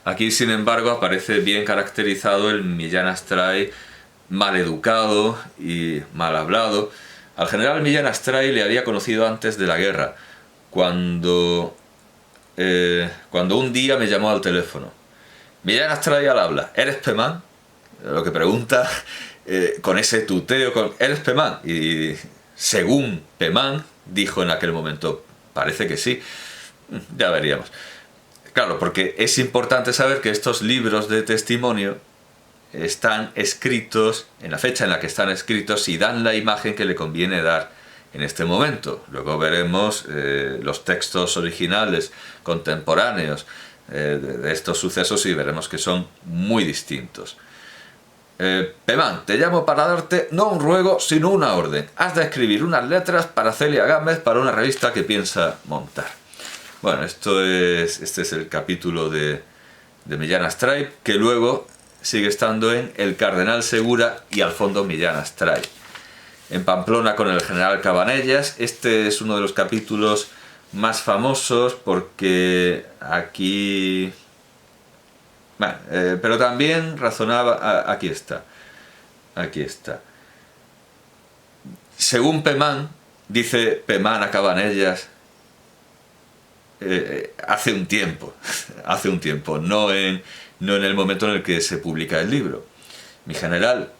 Aquí, sin embargo, aparece bien caracterizado el Millán Astray mal educado y mal hablado. Al general Millán Astray le había conocido antes de la guerra, cuando, cuando un día me llamó al teléfono. Millán Astray al habla, ¿eres Pemán? Lo que pregunta con ese tuteo, ¿eres Pemán? Y según Pemán, dijo en aquel momento, parece que sí, ya veríamos. Claro, porque es importante saber que estos libros de testimonio están escritos en la fecha en la que están escritos y dan la imagen que le conviene dar en este momento. Luego veremos los textos originales contemporáneos de estos sucesos y veremos que son muy distintos. Pemán, te llamo para darte no un ruego, sino una orden. Has de escribir unas letras para Celia Gámez para una revista que piensa montar. Bueno, este es el capítulo de Millán Astray, que luego sigue estando en El Cardenal Segura y al fondo Millán Astray. En Pamplona con el general Cabanellas, este es uno de los capítulos más famosos porque aquí... Bueno, pero también razonaba... Aquí está. Según Pemán, dice Pemán a Cabanellas, hace un tiempo, no en el momento en el que se publica el libro. Mi general,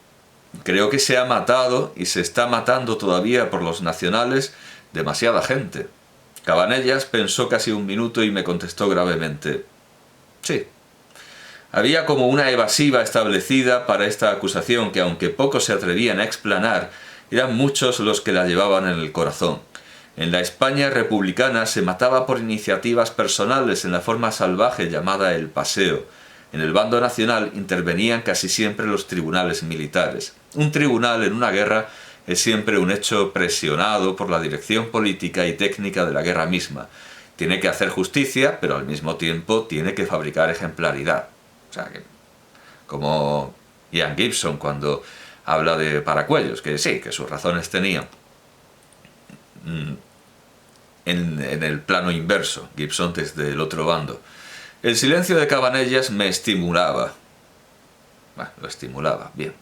creo que se ha matado y se está matando todavía por los nacionales demasiada gente. Cabanellas pensó casi un minuto y me contestó gravemente, sí. Había como una evasiva establecida para esta acusación que, aunque pocos se atrevían a explanar, eran muchos los que la llevaban en el corazón. En la España republicana se mataba por iniciativas personales en la forma salvaje llamada el paseo. En el bando nacional intervenían casi siempre los tribunales militares. Un tribunal en una guerra es siempre un hecho presionado por la dirección política y técnica de la guerra misma. Tiene que hacer justicia, pero al mismo tiempo tiene que fabricar ejemplaridad. O sea, que, como Ian Gibson cuando habla de Paracuellos, que sí, que sus razones tenían. En el plano inverso, Gibson desde el otro bando. El silencio de Cabanellas me estimulaba. Bueno, lo estimulaba, bien.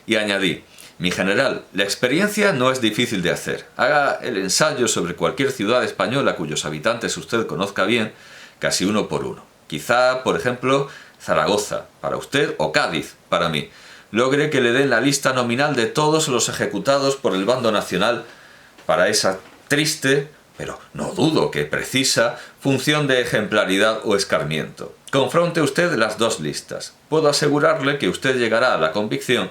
Y añadí, mi general, la experiencia no es difícil de hacer. Haga el ensayo sobre cualquier ciudad española cuyos habitantes usted conozca bien, casi uno por uno. Quizá, por ejemplo, Zaragoza, para usted, o Cádiz, para mí. Logre que le den la lista nominal de todos los ejecutados por el bando nacional para esa triste, pero no dudo que precisa, función de ejemplaridad o escarmiento. Confronte usted las dos listas. Puedo asegurarle que usted llegará a la convicción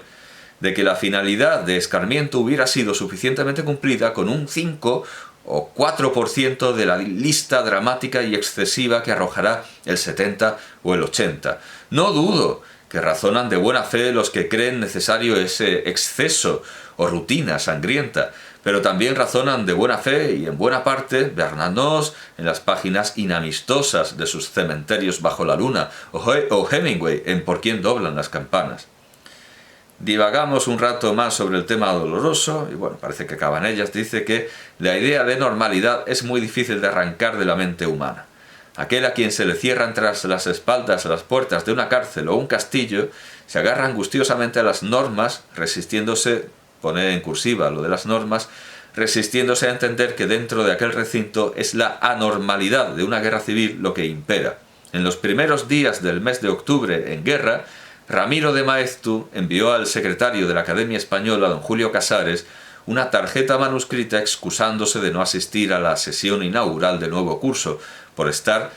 de que la finalidad de escarmiento hubiera sido suficientemente cumplida con un 5 o 4% de la lista dramática y excesiva que arrojará el 70 o el 80. No dudo que razonan de buena fe los que creen necesario ese exceso o rutina sangrienta, pero también razonan de buena fe y en buena parte Bernanos en las páginas inamistosas de sus cementerios bajo la luna, o Hemingway en Por quién doblan las campanas. Divagamos un rato más sobre el tema doloroso y bueno, parece que Cabanellas dice que la idea de normalidad es muy difícil de arrancar de la mente humana. Aquel a quien se le cierran tras las espaldas las puertas de una cárcel o un castillo se agarra angustiosamente a las normas, resistiéndose, pone en cursiva lo de las normas, resistiéndose a entender que dentro de aquel recinto es la anormalidad de una guerra civil lo que impera. En los primeros días del mes de octubre en guerra, Ramiro de Maeztu envió al secretario de la Academia Española, don Julio Casares, una tarjeta manuscrita excusándose de no asistir a la sesión inaugural del nuevo curso, por estar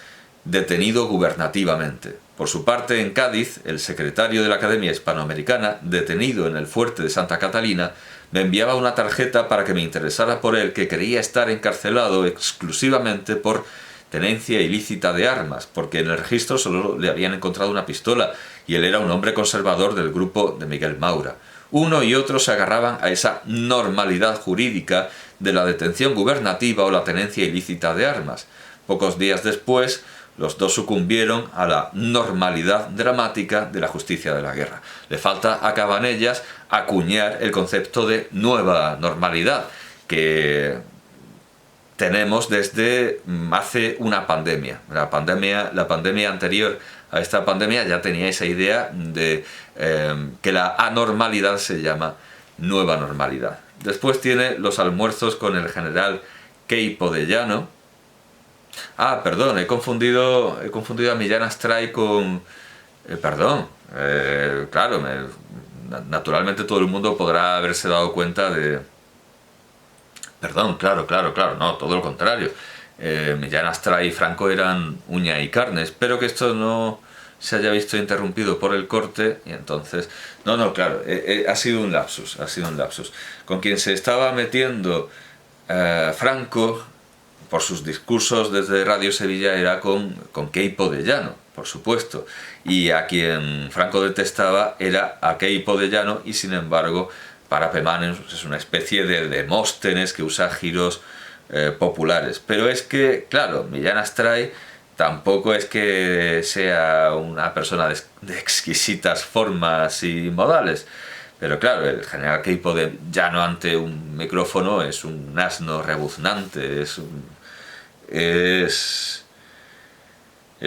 detenido gubernativamente. Por su parte, en Cádiz, el secretario de la Academia Hispanoamericana, detenido en el fuerte de Santa Catalina, me enviaba una tarjeta para que me interesara por él, que creía estar encarcelado exclusivamente por tenencia ilícita de armas, porque en el registro solo le habían encontrado una pistola y él era un hombre conservador del grupo de Miguel Maura. Uno y otro se agarraban a esa normalidad jurídica de la detención gubernativa o la tenencia ilícita de armas. Pocos días después, los dos sucumbieron a la normalidad dramática de la justicia de la guerra. Le falta a Cabanellas acuñar el concepto de nueva normalidad, que tenemos desde hace una pandemia. La pandemia anterior a esta pandemia, ya tenía esa idea de que la anormalidad se llama nueva normalidad. Después tiene los almuerzos con el general Queipo de Llano. Ah, perdón, he confundido a Millán Astray con... perdón, claro, naturalmente todo el mundo podrá haberse dado cuenta de... Perdón, claro, no, todo lo contrario. Millán Astray y Franco eran uña y carne. Espero que esto no se haya visto interrumpido por el corte y entonces... No, claro, ha sido un lapsus, Con quien se estaba metiendo Franco por sus discursos desde Radio Sevilla era con Queipo de Llano, por supuesto, y a quien Franco detestaba era a Queipo de Llano, y sin embargo para Pemanes es una especie de Demóstenes que usa giros populares. Pero es que, claro, Millán Astray tampoco es que sea una persona de exquisitas formas y modales. Pero claro, el general Queipo de Llano ante un micrófono es un asno rebuznante, es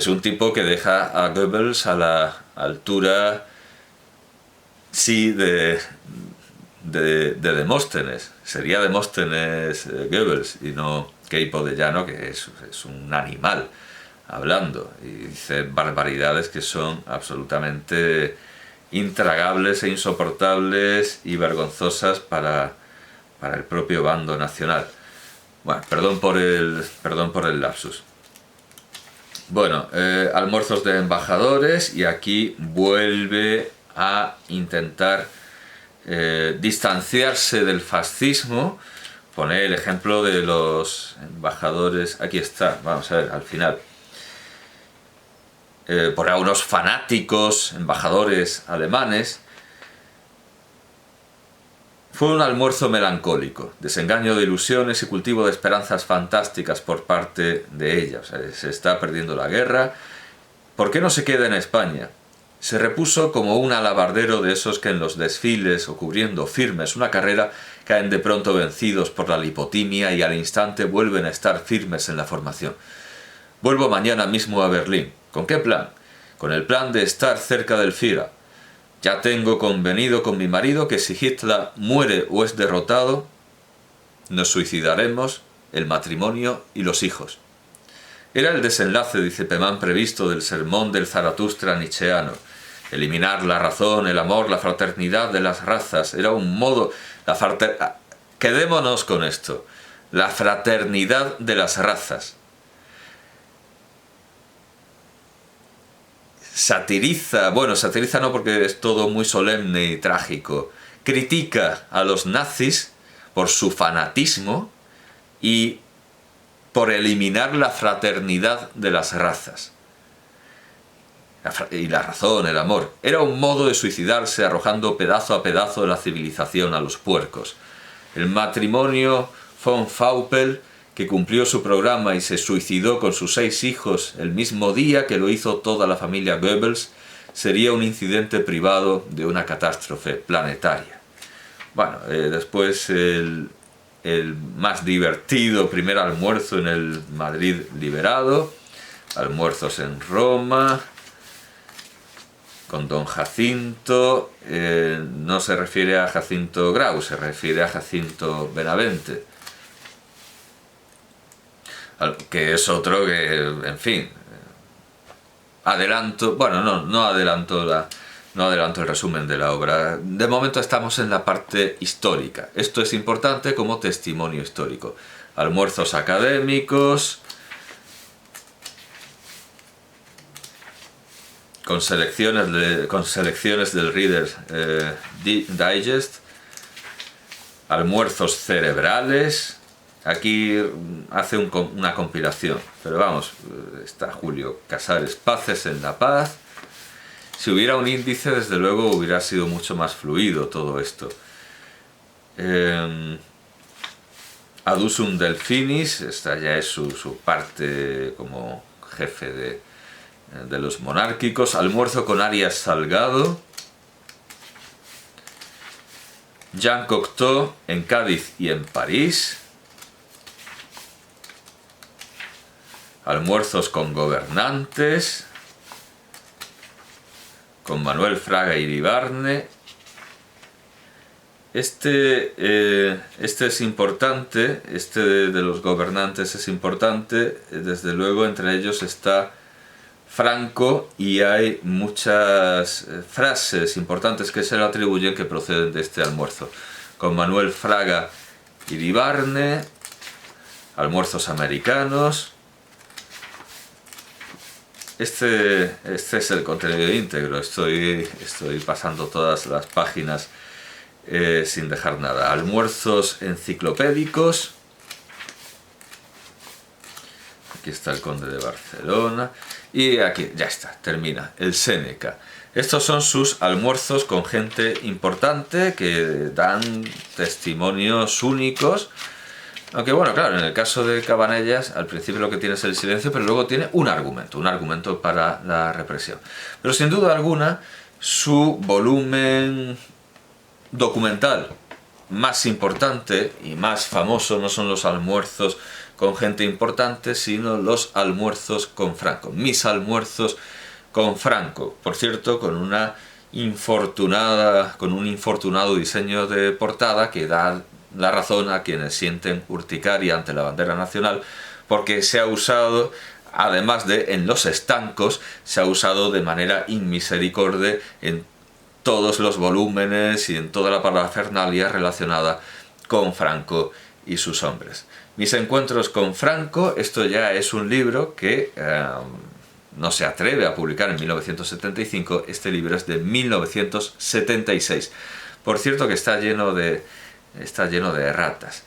un tipo que deja a Goebbels a la altura, sí, de Demóstenes. Sería Demóstenes Goebbels y no Queipo de Llano, que es un animal hablando y dice barbaridades que son absolutamente intragables e insoportables y vergonzosas para el propio bando nacional. Bueno, perdón por el lapsus. Bueno, almuerzos de embajadores, y aquí vuelve a intentar distanciarse del fascismo. Pone el ejemplo de los embajadores, aquí está, vamos a ver, al final. Por a unos fanáticos embajadores alemanes. Fue un almuerzo melancólico, desengaño de ilusiones y cultivo de esperanzas fantásticas por parte de ella. O sea, se está perdiendo la guerra. ¿Por qué no se queda en España? Se repuso como un alabardero de esos que en los desfiles o cubriendo firmes una carrera caen de pronto vencidos por la lipotimia y al instante vuelven a estar firmes en la formación. Vuelvo mañana mismo a Berlín. ¿Con qué plan? Con el plan de estar cerca del Führer. Ya tengo convenido con mi marido que si Hitler muere o es derrotado, nos suicidaremos, el matrimonio y los hijos. Era el desenlace, dice Pemán, previsto del sermón del Zaratustra nietzscheano. Eliminar la razón, el amor, la fraternidad de las razas. Era un modo... Quedémonos con esto. La fraternidad de las razas. Satiriza no porque es todo muy solemne y trágico, critica a los nazis por su fanatismo y por eliminar la fraternidad de las razas. Y la razón, el amor. Era un modo de suicidarse arrojando pedazo a pedazo de la civilización a los puercos. El matrimonio von Faupel, que cumplió su programa y se suicidó con sus 6 hijos el mismo día que lo hizo toda la familia Goebbels, sería un incidente privado de una catástrofe planetaria. Bueno, después el más divertido primer almuerzo en el Madrid liberado, almuerzos en Roma, con don Jacinto, no se refiere a Jacinto Grau, se refiere a Jacinto Benavente, que es otro que, en fin, adelanto, bueno, no adelanto el resumen de la obra. De momento estamos en la parte histórica. Esto es importante como testimonio histórico. Almuerzos académicos, con selecciones del Reader's Digest, almuerzos cerebrales. Aquí hace una compilación, pero vamos, está Julio Casares, Paces en la Paz. Si hubiera un índice, desde luego hubiera sido mucho más fluido todo esto. Adusum Delphinis, esta ya es su parte como jefe de los monárquicos. Almuerzo con Arias Salgado. Jean Cocteau en Cádiz y en París. Almuerzos con gobernantes. con Manuel Fraga Iribarne. Este es importante, este de los gobernantes es importante, desde luego entre ellos está Franco, y hay muchas frases importantes que se le atribuyen que proceden de este almuerzo. Con Manuel Fraga Iribarne, almuerzos americanos. Este es el contenido íntegro, estoy pasando todas las páginas sin dejar nada. Almuerzos enciclopédicos. Aquí está el Conde de Barcelona. Y aquí, ya está, termina. El Séneca. Estos son sus almuerzos con gente importante que dan testimonios únicos. Aunque bueno, claro, en el caso de Cabanellas, al principio lo que tiene es el silencio, pero luego tiene un argumento para la represión. Pero sin duda alguna, su volumen documental más importante y más famoso no son los almuerzos con gente importante, sino los almuerzos con Franco. Mis almuerzos con Franco. Por cierto, con un infortunado diseño de portada que da la razón a quienes sienten urticaria ante la bandera nacional, porque se ha usado, además de en los estancos, se ha usado de manera inmisericordia en todos los volúmenes y en toda la parafernalia relacionada con Franco y sus hombres. Mis encuentros con Franco, esto ya es un libro que no se atreve a publicar en 1975, este libro es de 1976. Por cierto que está lleno de erratas.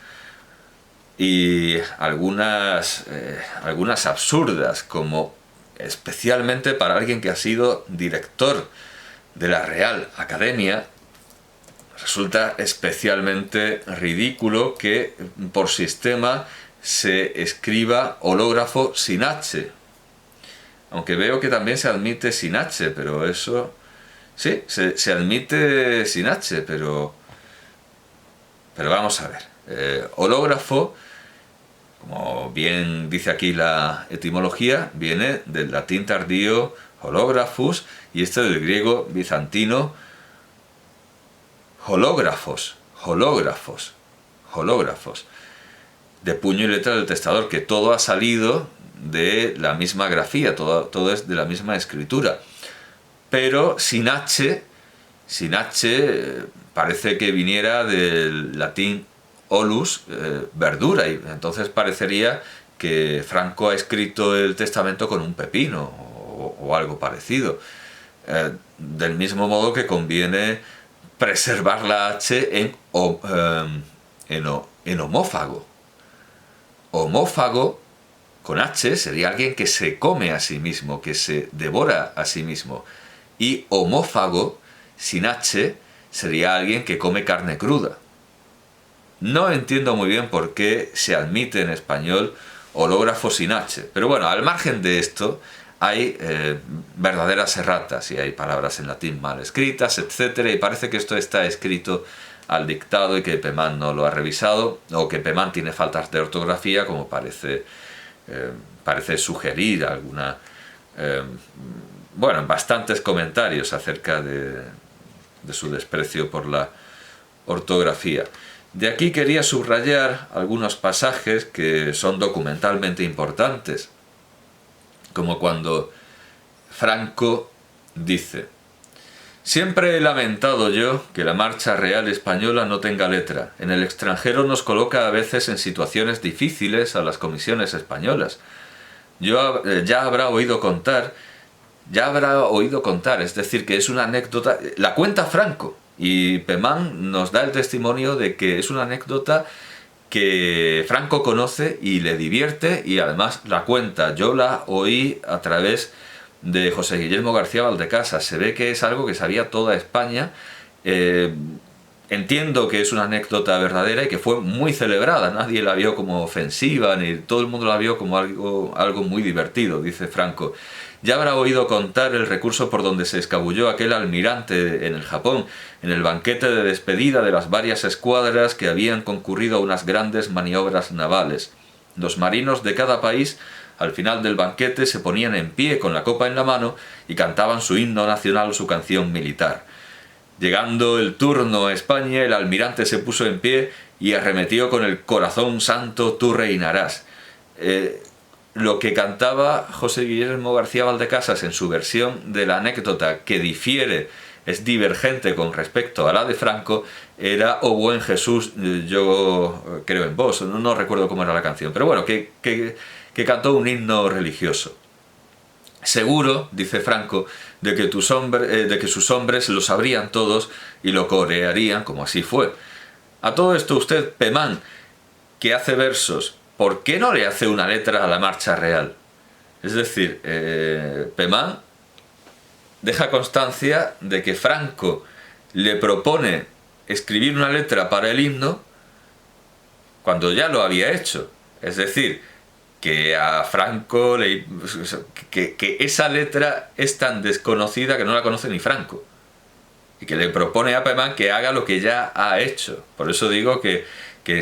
Y algunas absurdas, como especialmente para alguien que ha sido director de la Real Academia, resulta especialmente ridículo que por sistema se escriba hológrafo sin H. Aunque veo que también se admite sin H, pero eso... Sí, se admite sin H, pero vamos a ver. Hológrafo, como bien dice aquí la etimología, viene del latín tardío hológrafus, y este del griego bizantino hológrafos, de puño y letra del testador, que todo ha salido de la misma grafía, todo es de la misma escritura, pero sin H parece que viniera del latín olus, verdura, y entonces parecería que Franco ha escrito el testamento con un pepino o algo parecido. Del mismo modo que conviene preservar la H en homófago. Homófago con H sería alguien que se come a sí mismo, que se devora a sí mismo. Y homófago sin H sería alguien que come carne cruda. No entiendo muy bien por qué se admite en español hológrafo sin H. Pero bueno, al margen de esto, hay verdaderas erratas y hay palabras en latín mal escritas, etc. Y parece que esto está escrito al dictado y que Pemán no lo ha revisado, o que Pemán tiene faltas de ortografía, como parece sugerir alguna... bastantes comentarios acerca de su desprecio por la ortografía. De aquí quería subrayar algunos pasajes que son documentalmente importantes, como cuando Franco dice: «Siempre he lamentado yo que la marcha real española no tenga letra. En el extranjero nos coloca a veces en situaciones difíciles a las comisiones españolas. Ya habrá oído contar, es decir, que es una anécdota, la cuenta Franco, y Pemán nos da el testimonio de que es una anécdota que Franco conoce y le divierte, y además la cuenta. Yo la oí a través de José Guillermo García Valdecasas. Se ve que es algo que sabía toda España. Entiendo que es una anécdota verdadera y que fue muy celebrada. Nadie la vio como ofensiva, ni todo el mundo la vio como algo muy divertido», dice Franco. «Ya habrá oído contar el recurso por donde se escabulló aquel almirante en el Japón, en el banquete de despedida de las varias escuadras que habían concurrido a unas grandes maniobras navales. Los marinos de cada país Al final del banquete se ponían en pie con la copa en la mano y cantaban su himno nacional o su canción militar. Llegando el turno a España, el almirante se puso en pie y arremetió con el corazón santo, tú reinarás. Lo que cantaba José Guillermo García Valdecasas en su versión de la anécdota, que difiere, es divergente con respecto a la de Franco, era "Oh buen Jesús, yo creo en vos". No recuerdo cómo era la canción, pero bueno, que cantó un himno religioso. Seguro, dice Franco, de que sus hombres lo sabrían todos y lo corearían, como así fue. A todo esto usted, Pemán, que hace versos, ¿por qué no le hace una letra a la Marcha Real? Es decir, Pemán deja constancia de que Franco le propone escribir una letra para el himno cuando ya lo había hecho. Es decir, que a Franco que esa letra es tan desconocida que no la conoce ni Franco, y que le propone a Pemán que haga lo que ya ha hecho. Por eso digo que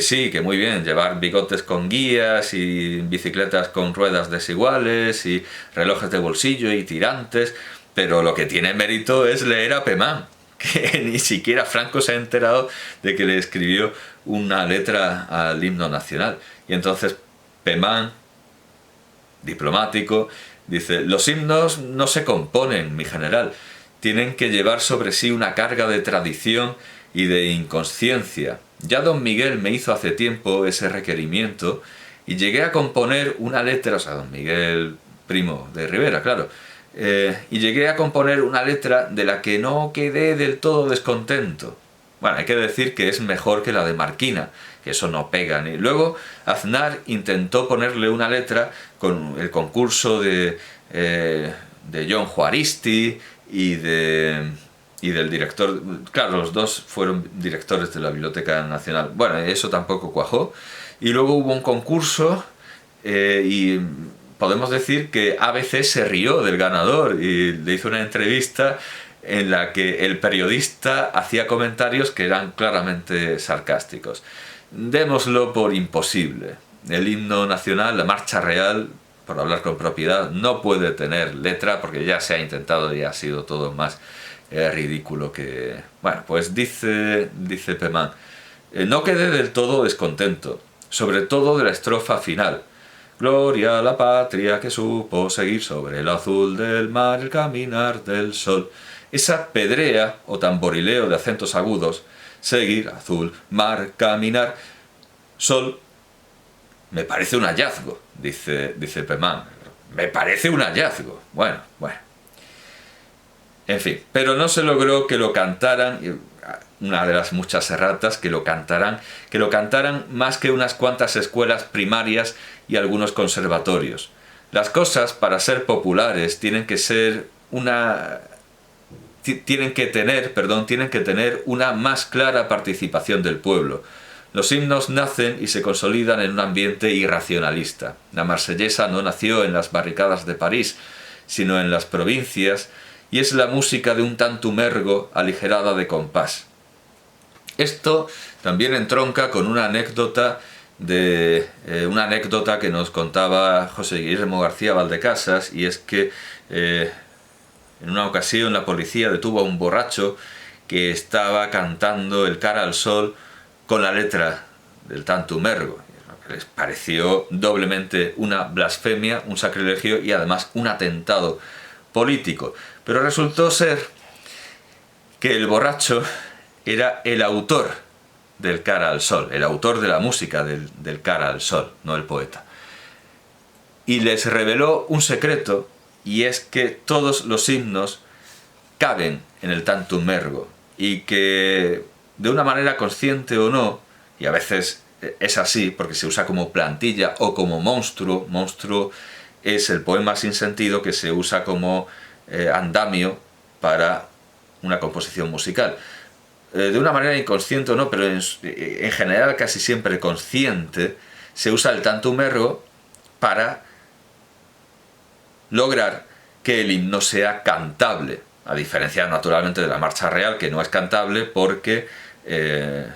sí, que muy bien, llevar bigotes con guías y bicicletas con ruedas desiguales y relojes de bolsillo y tirantes, pero lo que tiene mérito es leer a Pemán, que ni siquiera Franco se ha enterado de que le escribió una letra al himno nacional. Y entonces Pemán, diplomático, dice: los himnos no se componen, mi general, tienen que llevar sobre sí una carga de tradición y de inconsciencia. Ya don Miguel me hizo hace tiempo ese requerimiento y llegué a componer una letra, o sea, don Miguel, primo de Rivera, claro, y llegué a componer una letra de la que no quedé del todo descontento. Bueno, hay que decir que es mejor que la de Marquina, que eso no pega. Ni luego Aznar intentó ponerle una letra con el concurso de John Juaristi y del director. Claro, los dos fueron directores de la Biblioteca Nacional. Bueno, eso tampoco cuajó. Y luego hubo un concurso y podemos decir que ABC se rió del ganador y le hizo una entrevista en la que el periodista hacía comentarios que eran claramente sarcásticos. Démoslo por imposible. El himno nacional, la Marcha Real, por hablar con propiedad, no puede tener letra porque ya se ha intentado y ha sido todo más ridículo que... Bueno, pues dice Pemán: no quedé del todo descontento, sobre todo de la estrofa final. Gloria a la patria que supo seguir sobre el azul del mar el caminar del sol. Esa pedrea o tamborileo de acentos agudos, seguir, azul, mar, caminar, sol, me parece un hallazgo, dice Pemán. Me parece un hallazgo. Bueno. En fin, pero no se logró que lo cantaran, una de las muchas erratas, que lo cantaran más que unas cuantas escuelas primarias y algunos conservatorios. Las cosas, para ser populares, tienen que tener una más clara participación del pueblo. Los himnos nacen y se consolidan en un ambiente irracionalista. La marsellesa no nació en las barricadas de París, sino en las provincias, y es la música de un tantumergo aligerada de compás. Esto también entronca con una anécdota que nos contaba José Guillermo García Valdecasas, y es que en una ocasión la policía detuvo a un borracho que estaba cantando el Cara al Sol con la letra del tantumergo. Les pareció doblemente una blasfemia, un sacrilegio y además un atentado político. Pero resultó ser que el borracho era el autor del Cara al Sol, el autor de la música del Cara al Sol, no el poeta. Y les reveló un secreto, y es que todos los himnos caben en el tantumergo, y que de una manera consciente o no, y a veces es así porque se usa como plantilla o como monstruo es el poema sin sentido que se usa como andamio para una composición musical. De una manera inconsciente o no, pero en general casi siempre consciente, se usa el tantumergo para lograr que el himno sea cantable, a diferencia naturalmente de la Marcha Real, que no es cantable porque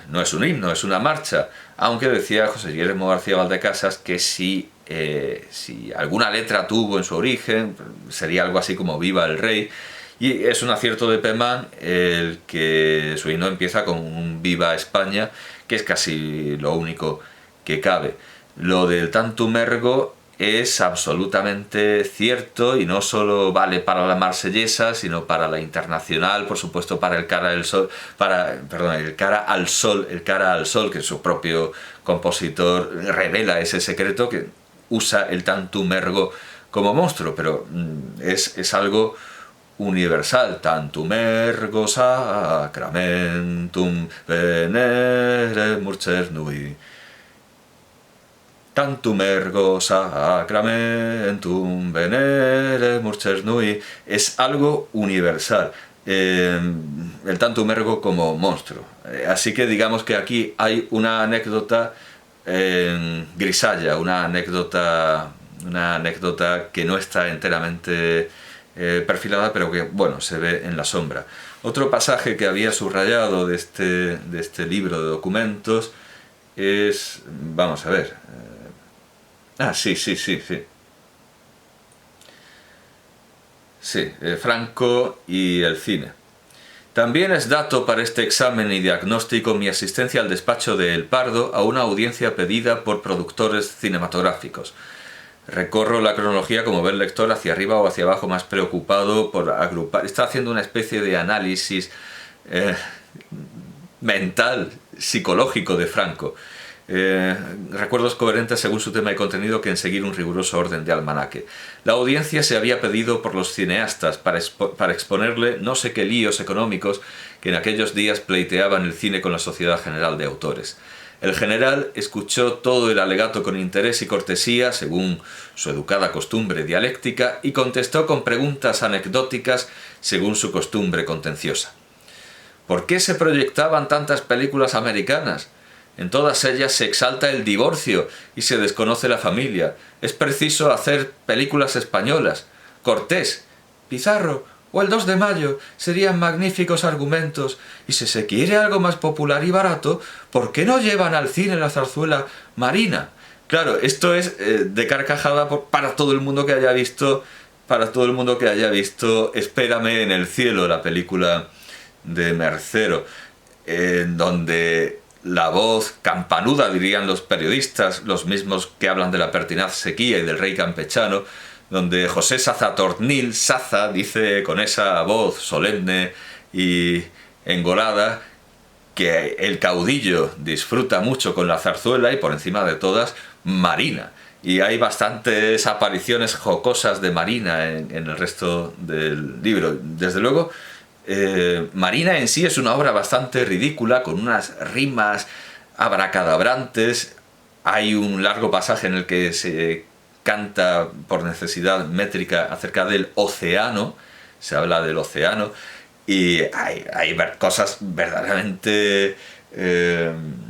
no es un himno, es una marcha, aunque decía José Guillermo García Valdecasas que si si alguna letra tuvo en su origen, sería algo así como Viva el Rey. Y es un acierto de Pemán el que su himno empieza con un Viva España, que es casi lo único que cabe. Lo del Tantum Ergo es absolutamente cierto y no solo vale para la marsellesa, sino para la internacional, por supuesto para el Cara al Sol, el Cara al Sol, que su propio compositor revela ese secreto, que usa el Tantum Ergo como monstruo, pero es algo universal. Tantum ergo sacramentum venere cernui. Tantum ergo sacramentum venere cernui. Es algo universal. El Tantum ergo como monstruo. Así que digamos que aquí hay una anécdota grisalla, una anécdota que no está enteramente perfilada, pero que, bueno, se ve en la sombra. Otro pasaje que había subrayado de este libro de documentos es... Vamos a ver. Sí. Sí, Franco y el cine. También es dato para este examen y diagnóstico mi asistencia al despacho de El Pardo a una audiencia pedida por productores cinematográficos. Recorro la cronología como ve el lector hacia arriba o hacia abajo, más preocupado por agrupar. Está haciendo una especie de análisis mental, psicológico de Franco. Recuerdos coherentes según su tema y contenido que en seguir un riguroso orden de almanaque. La audiencia se había pedido por los cineastas para exponerle no sé qué líos económicos que en aquellos días pleiteaban el cine con la Sociedad General de Autores. El general escuchó todo el alegato con interés y cortesía, según su educada costumbre dialéctica, y contestó con preguntas anecdóticas, según su costumbre contenciosa. ¿Por qué se proyectaban tantas películas americanas? En todas ellas se exalta el divorcio y se desconoce la familia. Es preciso hacer películas españolas. Cortés, Pizarro o el 2 de Mayo serían magníficos argumentos, y si se quiere algo más popular y barato, ¿por qué no llevan al cine la zarzuela Marina? Claro, esto es de carcajada para todo el mundo que haya visto, Espérame en el cielo, la película de Mercero, en donde la voz campanuda, dirían los periodistas, los mismos que hablan de la pertinaz sequía y del rey campechano, donde José Sazatornil Saza dice con esa voz solemne y engolada que el caudillo disfruta mucho con la zarzuela y por encima de todas Marina. Y hay bastantes apariciones jocosas de Marina en el resto del libro. Desde luego, Marina en sí es una obra bastante ridícula, con unas rimas abracadabrantes. Hay un largo pasaje en el que se canta por necesidad métrica acerca del océano, se habla del océano, y hay cosas verdaderamente...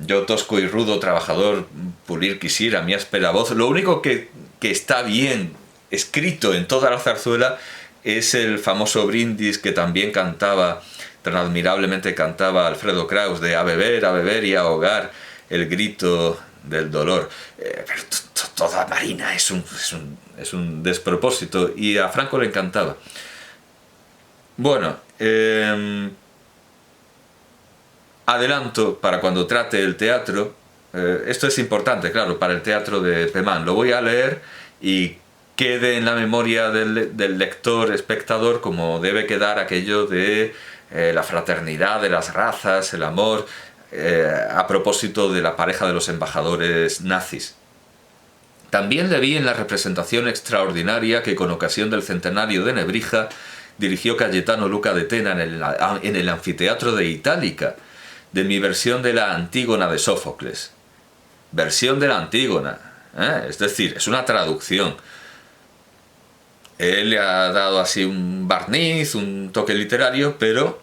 yo tosco y rudo trabajador pulir quisiera mi áspera voz. Lo único que está bien escrito en toda la zarzuela es el famoso brindis que también cantaba, tan admirablemente cantaba Alfredo Kraus, de a beber y a ahogar el grito del dolor. Pero toda Marina es un despropósito, y a Franco le encantaba. Bueno, adelanto para cuando trate el teatro. Esto es importante, claro, para el teatro de Pemán. Lo voy a leer y quede en la memoria del lector, espectador, como debe quedar aquello de la fraternidad de las razas, el amor, a propósito de la pareja de los embajadores nazis. También le vi en la representación extraordinaria que con ocasión del centenario de Nebrija dirigió Cayetano Luca de Tena en el anfiteatro de Itálica, de mi versión de la Antígona de Sófocles. Versión de la Antígona, es decir, es una traducción. Él le ha dado así un barniz, un toque literario, pero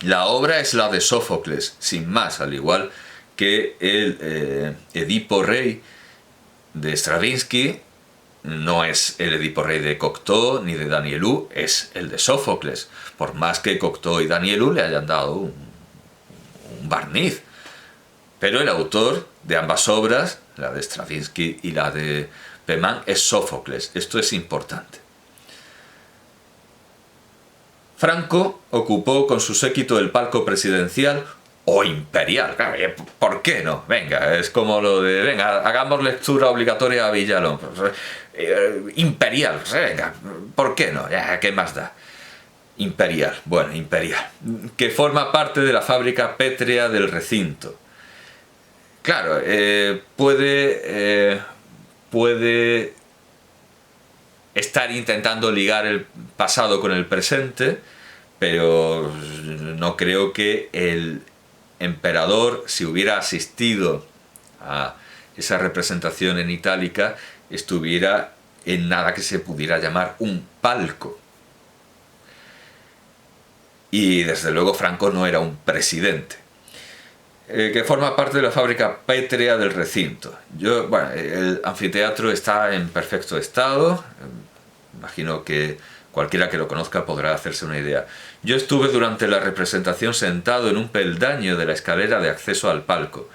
la obra es la de Sófocles, sin más, al igual que el Edipo Rey de Stravinsky no es el Edipo Rey de Cocteau ni de Danielou, es el de Sófocles, por más que Cocteau y Danielou le hayan dado un barniz. Pero el autor de ambas obras la de Stravinsky y la de Pemán, es Sófocles. Esto es importante. Franco ocupó con su séquito el palco presidencial o imperial. ¿Por qué no? Venga, es como lo de, venga, hagamos lectura obligatoria a Villalón. Imperial, venga, ¿por qué no? Ya, ¿qué más da? Imperial, bueno, imperial, que forma parte de la fábrica pétrea del recinto. Claro, puede estar intentando ligar el pasado con el presente, pero no creo que el emperador, si hubiera asistido a esa representación en Itálica, estuviera en nada que se pudiera llamar un palco. Y desde luego Franco no era un presidente. Que forma parte de la fábrica pétrea del recinto. El anfiteatro está en perfecto estado. Imagino que cualquiera que lo conozca podrá hacerse una idea. Yo estuve durante la representación sentado en un peldaño de la escalera de acceso al palco.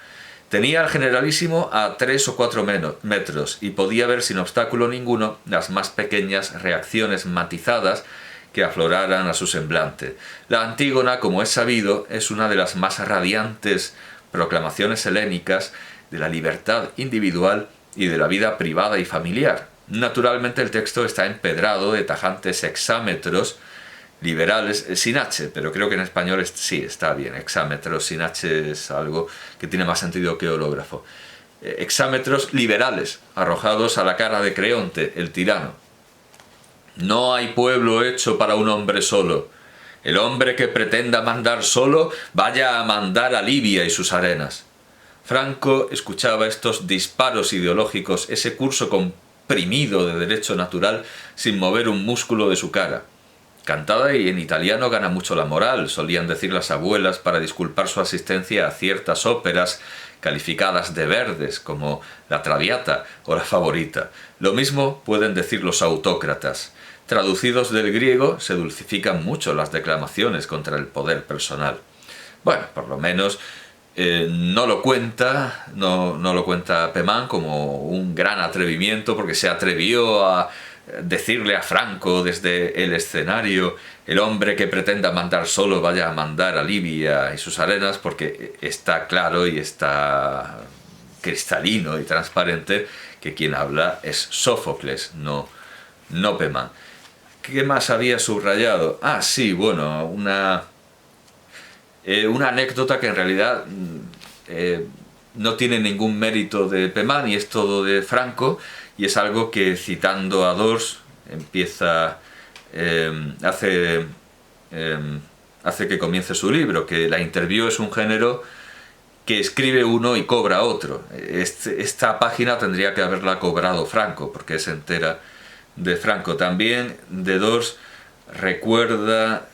Tenía al generalísimo a 3 o 4 metros y podía ver sin obstáculo ninguno las más pequeñas reacciones matizadas que afloraran a su semblante. La Antígona, como es sabido, es una de las más radiantes proclamaciones helénicas de la libertad individual y de la vida privada y familiar. Naturalmente el texto está empedrado de tajantes hexámetros liberales, sin H, pero creo que en español sí está bien, hexámetros, sin H es algo que tiene más sentido que hológrafo. Hexámetros liberales, arrojados a la cara de Creonte, el tirano. No hay pueblo hecho para un hombre solo. El hombre que pretenda mandar solo, vaya a mandar a Libia y sus arenas. Franco escuchaba estos disparos ideológicos, ese curso comprimido de derecho natural, sin mover un músculo de su cara. Cantada y en italiano gana mucho la moral, solían decir las abuelas para disculpar su asistencia a ciertas óperas calificadas de verdes, como La Traviata o La Favorita. Lo mismo pueden decir los autócratas. Traducidos del griego, se dulcifican mucho las declamaciones contra el poder personal. Bueno, por lo menos no lo cuenta Pemán como un gran atrevimiento, porque se atrevió a decirle a Franco desde el escenario: el hombre que pretenda mandar solo, vaya a mandar a Libia y sus arenas, porque está claro y está cristalino y transparente que quien habla es Sófocles, no Pemán. ¿Qué más había subrayado? Ah, sí, bueno, una anécdota que en realidad no tiene ningún mérito de Pemán y es todo de Franco, y es algo que, citando a Dors, hace que comience su libro, que la interview es un género que escribe uno y cobra otro. Esta página tendría que haberla cobrado Franco, porque es entera de Franco. También de Dors recuerda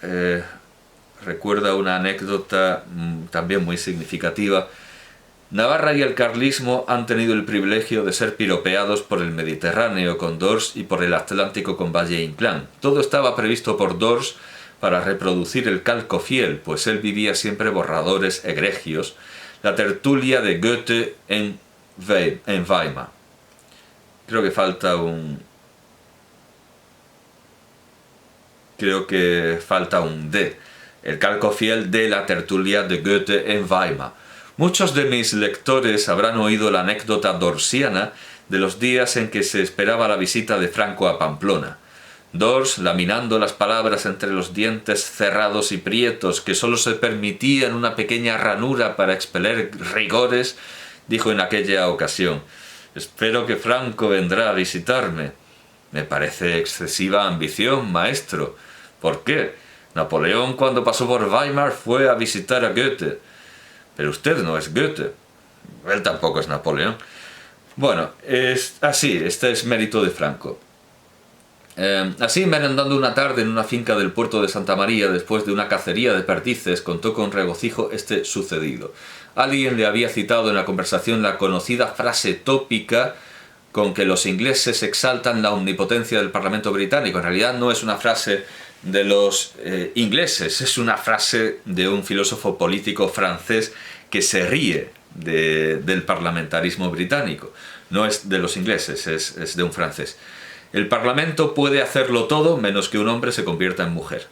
una anécdota también muy significativa. Navarra y el carlismo han tenido el privilegio de ser piropeados por el Mediterráneo con Dors y por el Atlántico con Valle-Inclán. Todo estaba previsto por Dors para reproducir el calco fiel, pues él vivía siempre borradores egregios. La tertulia de Goethe en Weimar. Creo que falta un D. El calco fiel de la tertulia de Goethe en Weimar. Muchos de mis lectores habrán oído la anécdota dorsiana de los días en que se esperaba la visita de Franco a Pamplona. Dors, laminando las palabras entre los dientes cerrados y prietos que sólo se permitían una pequeña ranura para expeler rigores, dijo en aquella ocasión: «Espero que Franco vendrá a visitarme». «Me parece excesiva ambición, maestro». «¿Por qué? Napoleón, cuando pasó por Weimar, fue a visitar a Goethe». «Pero usted no es Goethe». «Él tampoco es Napoleón». Bueno, este es mérito de Franco. Así, merendando una tarde en una finca del puerto de Santa María, después de una cacería de perdices, contó con regocijo este sucedido. Alguien le había citado en la conversación la conocida frase tópica con que los ingleses exaltan la omnipotencia del Parlamento británico. En realidad no es una frase de los ingleses, es una frase de un filósofo político francés que se ríe del parlamentarismo británico. No es de los ingleses, es de un francés. El Parlamento puede hacerlo todo menos que un hombre se convierta en mujer.